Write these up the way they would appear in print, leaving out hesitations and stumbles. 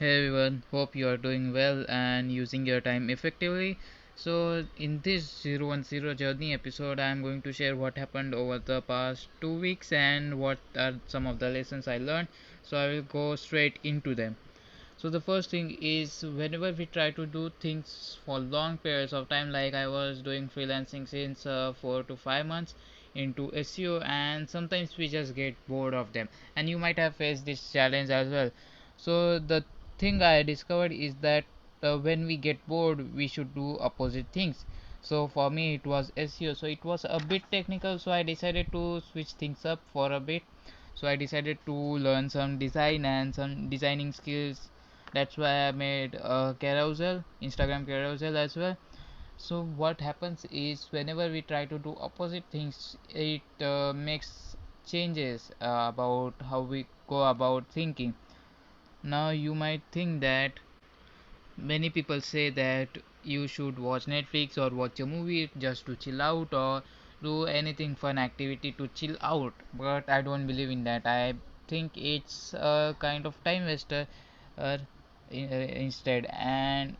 Hey everyone, hope you are doing well and using your time effectively. So, in this 010 Journey episode, I am going to share what happened over the past 2 weeks and what are some of the lessons I learned. So, I will go straight into them. So, the first thing is whenever we try to do things for long periods of time, like I was doing freelancing since 4 to 5 months into SEO, and sometimes we just get bored of them, and you might have faced this challenge as well. So, the thing I discovered is that when we get bored, we should do opposite things. So for me, it was SEO. So it was a bit technical. So I decided to switch things up for a bit. So I decided to learn some design and some designing skills. That's why I made a carousel, Instagram carousel as well. So what happens is whenever we try to do opposite things, it makes changes about how we go about thinking. Now you might think that many people say that you should watch Netflix or watch a movie just to chill out or do anything fun activity to chill out, but I don't believe in that. I think it's a kind of time waster uh, instead. And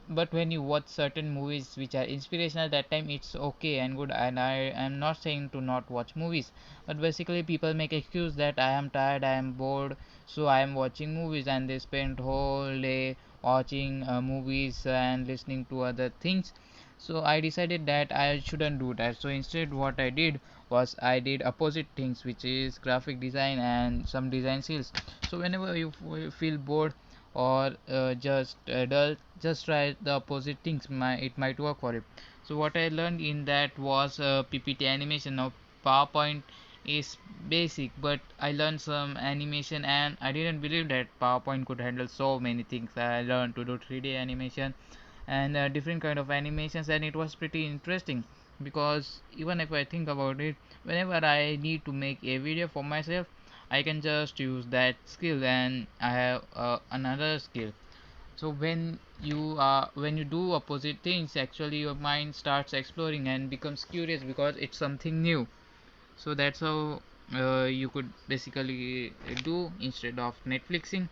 but when you watch certain movies which are inspirational, that time it's okay and good, and I am not saying to not watch movies, but basically people make excuse that I am tired, I am bored, so I am watching movies, and they spend whole day watching movies and listening to other things. So I decided that I shouldn't do that. So instead what I did was I did opposite things, which is graphic design and some design skills. So whenever you feel bored or just dull, just try the opposite things, it might work for you. So what I learned in that was PPT animation. Now PowerPoint is basic, but I learned some animation, and I didn't believe that PowerPoint could handle so many things. I learned to do 3D animation and different kind of animations, and it was pretty interesting because even if I think about it, whenever I need to make a video for myself, I can just use that skill, and I have another skill. So when you do opposite things, actually your mind starts exploring and becomes curious because it's something new. So that's how you could basically do instead of Netflixing.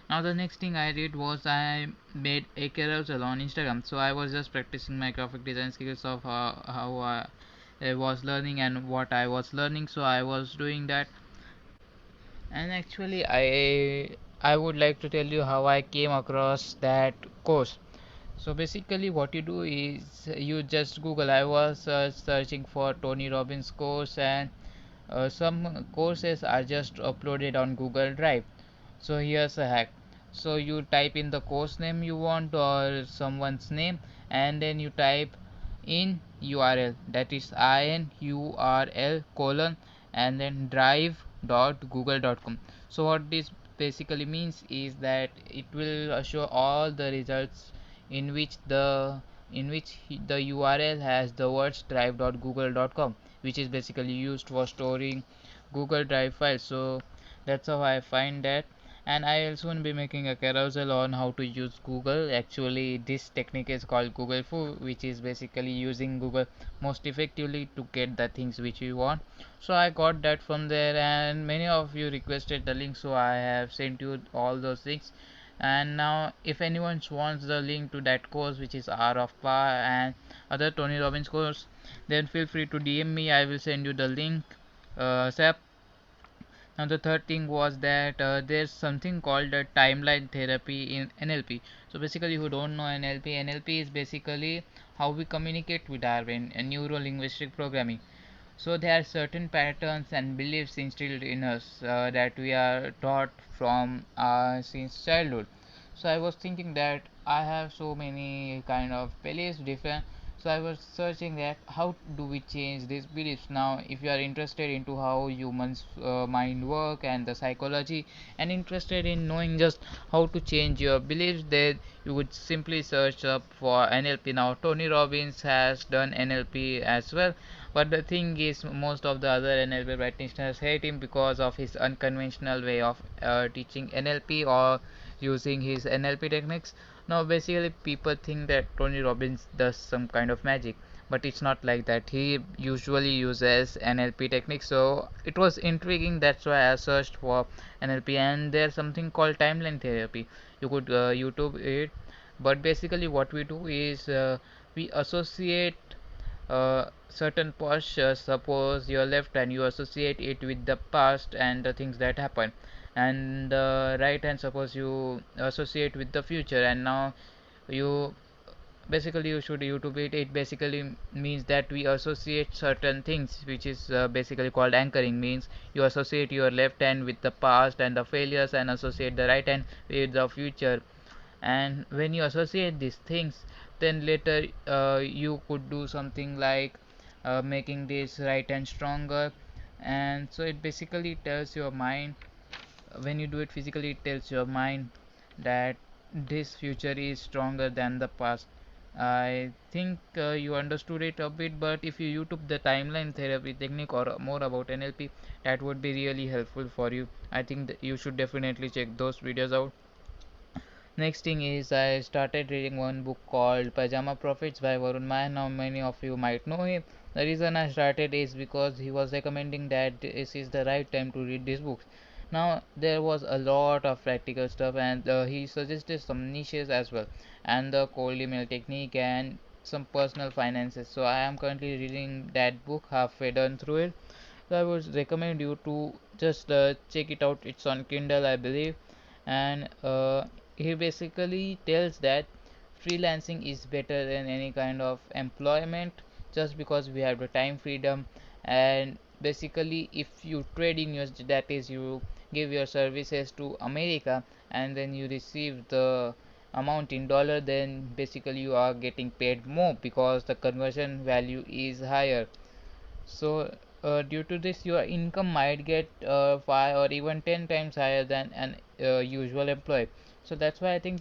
Now the next thing I did was I made a carousel on Instagram. So I was just practicing my graphic design skills of how I was learning and what I was learning. So I was doing that, and actually I would like to tell you how I came across that course. So basically what you do is you just Google. I was searching for Tony Robbins course, and some courses are just uploaded on Google Drive. So here's a hack. So you type in the course name you want or someone's name, and then you type in URL, that is INURL colon and then drive.google.com. So what this basically means is that it will show all the results in which the URL has the words drive.google.com, which is basically used for storing Google Drive files. So that's how I find that. And I'll soon be making a carousel on how to use Google. Actually, this technique is called Google Foo, which is basically using Google most effectively to get the things which you want. So I got that from there, and many of you requested the link, so I have sent you all those things. And now if anyone wants the link to that course, which is Hour of Power and other Tony Robbins course, then feel free to DM me. I will send you the link. Sep. Now the third thing was that there's something called a timeline therapy in NLP. So basically, who don't know NLP is basically how we communicate with our brain, and neuro linguistic programming. So there are certain patterns and beliefs instilled in us that we are taught from since childhood. So I was thinking that I have so many kind of beliefs different. So I was searching that how do we change these beliefs. Now if you are interested into how humans mind work and the psychology, and interested in knowing just how to change your beliefs, then you would simply search up for NLP. Now Tony Robbins has done NLP as well, but the thing is most of the other NLP practitioners hate him because of his unconventional way of teaching NLP or using his NLP techniques. Now basically people think that Tony Robbins does some kind of magic, but it's not like that. He usually uses NLP techniques, so it was intriguing. That's why I searched for NLP, and there's something called timeline therapy. You could YouTube it, but basically what we do is we associate certain postures. Suppose you're left and you associate it with the past and the things that happen, and the right hand, suppose you associate with the future, and now you basically you should YouTube it. It basically means that we associate certain things, which is basically called anchoring. Means you associate your left hand with the past and the failures, and associate the right hand with the future. And when you associate these things, then later you could do something like making this right hand stronger. And so it basically tells your mind, when you do it physically, it tells your mind that this future is stronger than the past. I think you understood it a bit, but if you YouTube the timeline therapy technique or more about NLP, that would be really helpful for you. I think that you should definitely check those videos out. Next thing is, I started reading one book called Pajama Profits by Varun Mahan. Now many of you might know him. The reason I started is because he was recommending that this is the right time to read these books. Now there was a lot of practical stuff, and he suggested some niches as well, and the cold email technique and some personal finances. So I am currently reading that book, halfway done through it. So I would recommend you to just check it out. It's on Kindle, I believe. And he basically tells that freelancing is better than any kind of employment, just because we have the time freedom. And basically, if you trade in US, that is, you give your services to America and then you receive the amount in dollar, then basically you are getting paid more because the conversion value is higher. So due to this, your income might get 5 or even 10 times higher than an usual employee. So that's why I think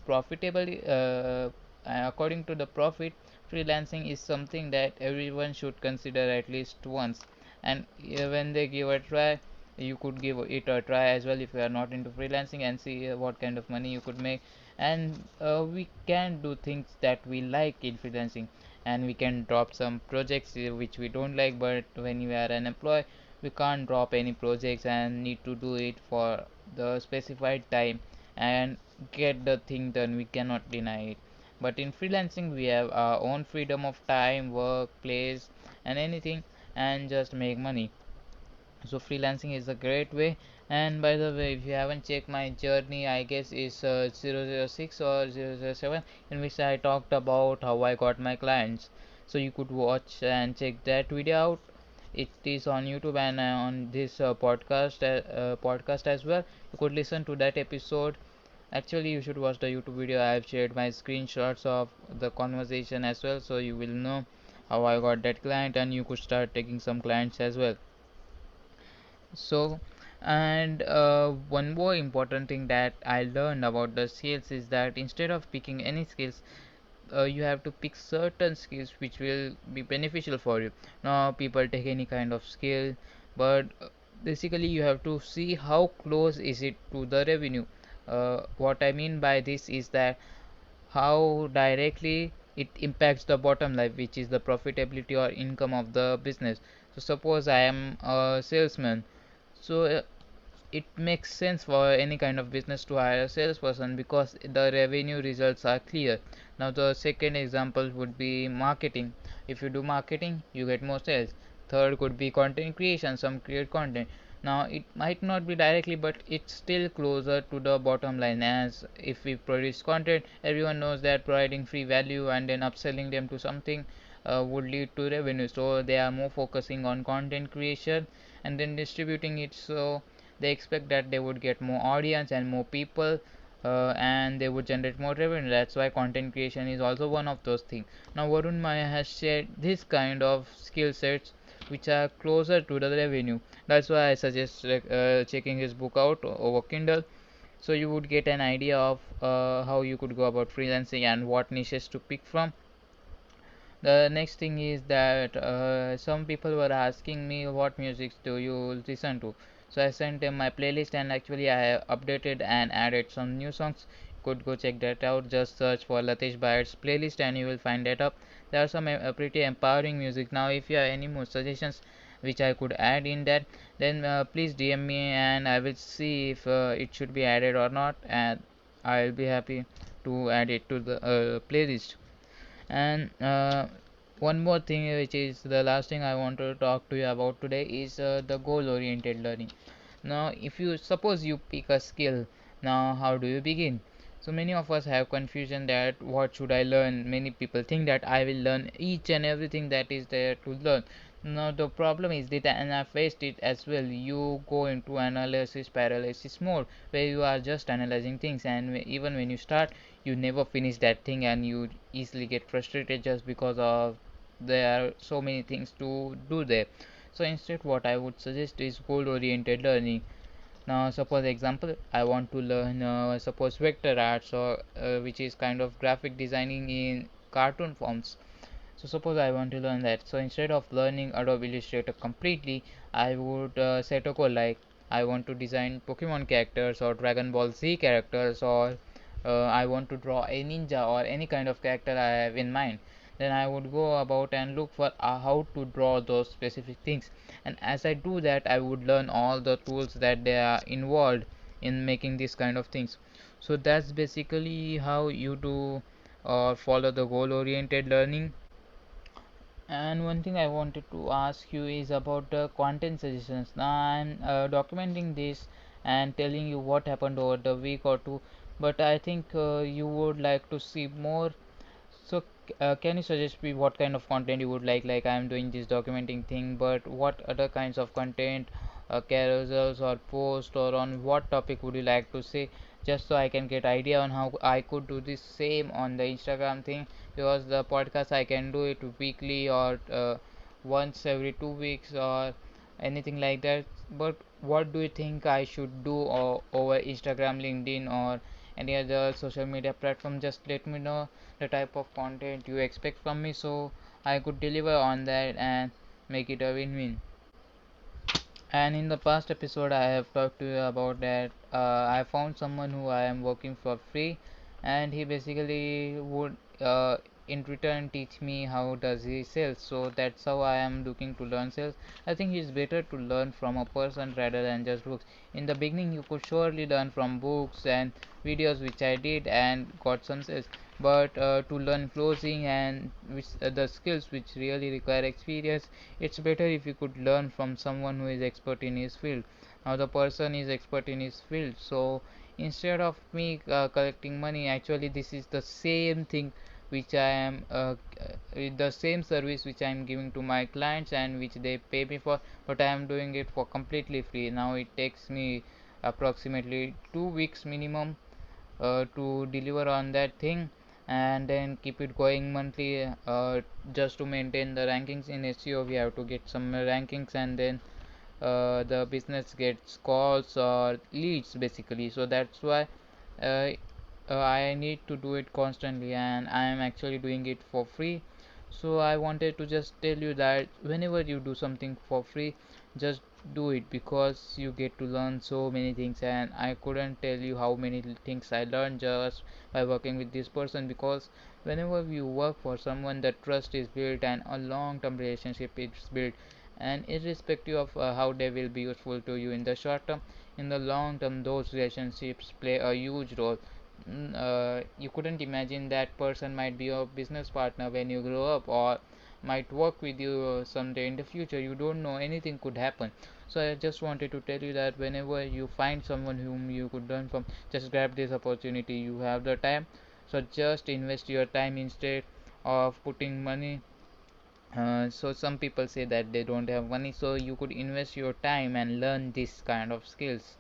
according to the profit, freelancing is something that everyone should consider at least once. And when they give a try, you could give it a try as well if you are not into freelancing, and see what kind of money you could make. And we can do things that we like in freelancing, and we can drop some projects which we don't like. But when you are an employee, we can't drop any projects and need to do it for the specified time and get the thing done. We cannot deny it. But in freelancing, we have our own freedom of time, work, place, and anything, and just make money. So freelancing is a great way. And by the way, if you haven't checked my journey, I guess it's 006 or 007, in which I talked about how I got my clients. So you could watch and check that video out. It is on YouTube and on this podcast as well. You could listen to that episode. Actually, you should watch the YouTube video. I have shared my screenshots of the conversation as well, so you will know how I got that client, and you could start taking some clients as well. So, and one more important thing that I learned about the skills is that instead of picking any skills, you have to pick certain skills which will be beneficial for you. Now people take any kind of skill, but basically you have to see how close is it to the revenue. What I mean by this is that how directly it impacts the bottom line, which is the profitability or income of the business. So suppose I am a salesman, so it makes sense for any kind of business to hire a salesperson because the revenue results are clear. Now the second example would be marketing. If you do marketing, you get more sales. Third could be content creation, some create content. Now it might not be directly, but it's still closer to the bottom line, as if we produce content, everyone knows that providing free value and then upselling them to something would lead to revenue. So they are more focusing on content creation and then distributing it. So they expect that they would get more audience and more people, and they would generate more revenue. That's why content creation is also one of those things. Now Varun Maya has shared this kind of skill sets which are closer to the revenue. That's why I suggest checking his book out over Kindle, so you would get an idea of how you could go about freelancing and what niches to pick from. The next thing is that some people were asking me what music do you listen to. So I sent them my playlist, and actually I have updated and added some new songs. could go check that out. Just search for Latesh Bayad's playlist and you will find that up. There are some pretty empowering music. Now if you have any more suggestions which I could add in that, then please DM me and I will see if it should be added or not, and I'll be happy to add it to the playlist. And one more thing, which is the last thing I want to talk to you about today, is the goal oriented learning. Now, if you suppose you pick a skill, now how do you begin? So many of us have confusion that what should I learn. Many people think that I will learn each and everything that is there to learn. Now the problem is that, and I faced it as well, you go into analysis paralysis mode where you are just analyzing things, and even when you start, you never finish that thing, and you easily get frustrated just because of there are so many things to do there. So instead, what I would suggest is goal oriented learning. Now suppose example, I want to learn suppose vector arts, or which is kind of graphic designing in cartoon forms. So suppose I want to learn that. So instead of learning Adobe Illustrator completely, I would set a goal like I want to design Pokemon characters or Dragon Ball Z characters, or I want to draw a ninja or any kind of character I have in mind. Then I would go about and look for how to draw those specific things. And as I do that, I would learn all the tools that they are involved in making these kind of things. So that's basically how you do or follow the goal oriented learning. And one thing I wanted to ask you is about the content suggestions. Now I'm documenting this and telling you what happened over the week or two, but I think you would like to see more. So, can you suggest me what kind of content you would like? Like, I am doing this documenting thing, but what other kinds of content, carousels or posts, or on what topic would you like to say? Just so I can get idea on how I could do this same on the Instagram thing. Because the podcast I can do it weekly or once every 2 weeks or anything like that. But what do you think I should do over Instagram, LinkedIn, or any other social media platform? Just let me know the type of content you expect from me so I could deliver on that and make it a win-win. And in the past episode, I have talked to you about that I found someone who I am working for free, and he basically would in return teach me how does he sell. So that's how I am looking to learn sales. I think it's better to learn from a person rather than just books. In the beginning, you could surely learn from books and videos, which I did and got some sales. But to learn closing and the skills which really require experience, it's better if you could learn from someone who is expert in his field. Now the person is expert in his field, so instead of me collecting money, actually this is the same thing which I am the same service which I am giving to my clients and which they pay me for, but I am doing it for completely free. Now it takes me approximately 2 weeks minimum to deliver on that thing, and then keep it going monthly, just to maintain the rankings in SEO. We have to get some rankings, and then the business gets calls or leads basically. So that's why uh, I need to do it constantly, and I am actually doing it for free. So I wanted to just tell you that whenever you do something for free, just do it, because you get to learn so many things. And I couldn't tell you how many things I learned just by working with this person, because whenever you work for someone, the trust is built and a long term relationship is built. And irrespective of how they will be useful to you in the short term, in the long term those relationships play a huge role. You couldn't imagine that person might be your business partner when you grow up, or might work with you someday in the future. You don't know, anything could happen. So I just wanted to tell you that whenever you find someone whom you could learn from, just grab this opportunity. You have the time, so just invest your time instead of putting money. So some people say that they don't have money, so you could invest your time and learn this kind of skills.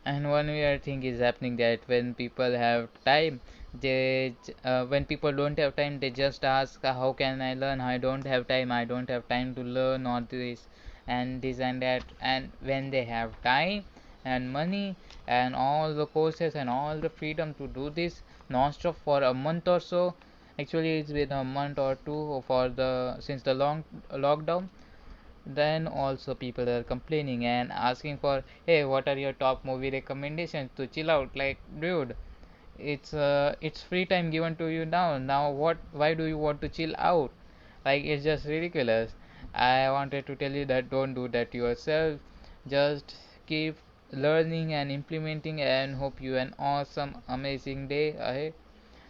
And one weird thing is happening, that when people have time, when people don't have time, they just ask, how can I learn? I don't have time, I don't have time to learn all this and that. And when they have time and money and all the courses and all the freedom to do this non-stop for a month or so, actually it's been a month or two for the since the long lockdown, Then also people are complaining and asking for, hey, what are your top movie recommendations to chill out? Like, dude, it's free time given to you now. What, why do you want to chill out? Like, it's just ridiculous. I wanted to tell you that don't do that yourself. Just keep learning and implementing, and hope you an awesome amazing day ahead.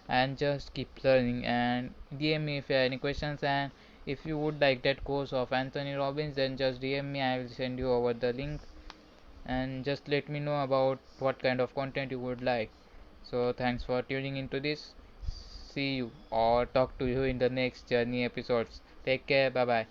And just keep learning, and DM me if you have any questions. And if you would like that course of Anthony Robbins, then just DM me, I will send you over the link. And just let me know about what kind of content you would like. So thanks for tuning into this. See you or talk to you in the next journey episodes. Take care. Bye bye.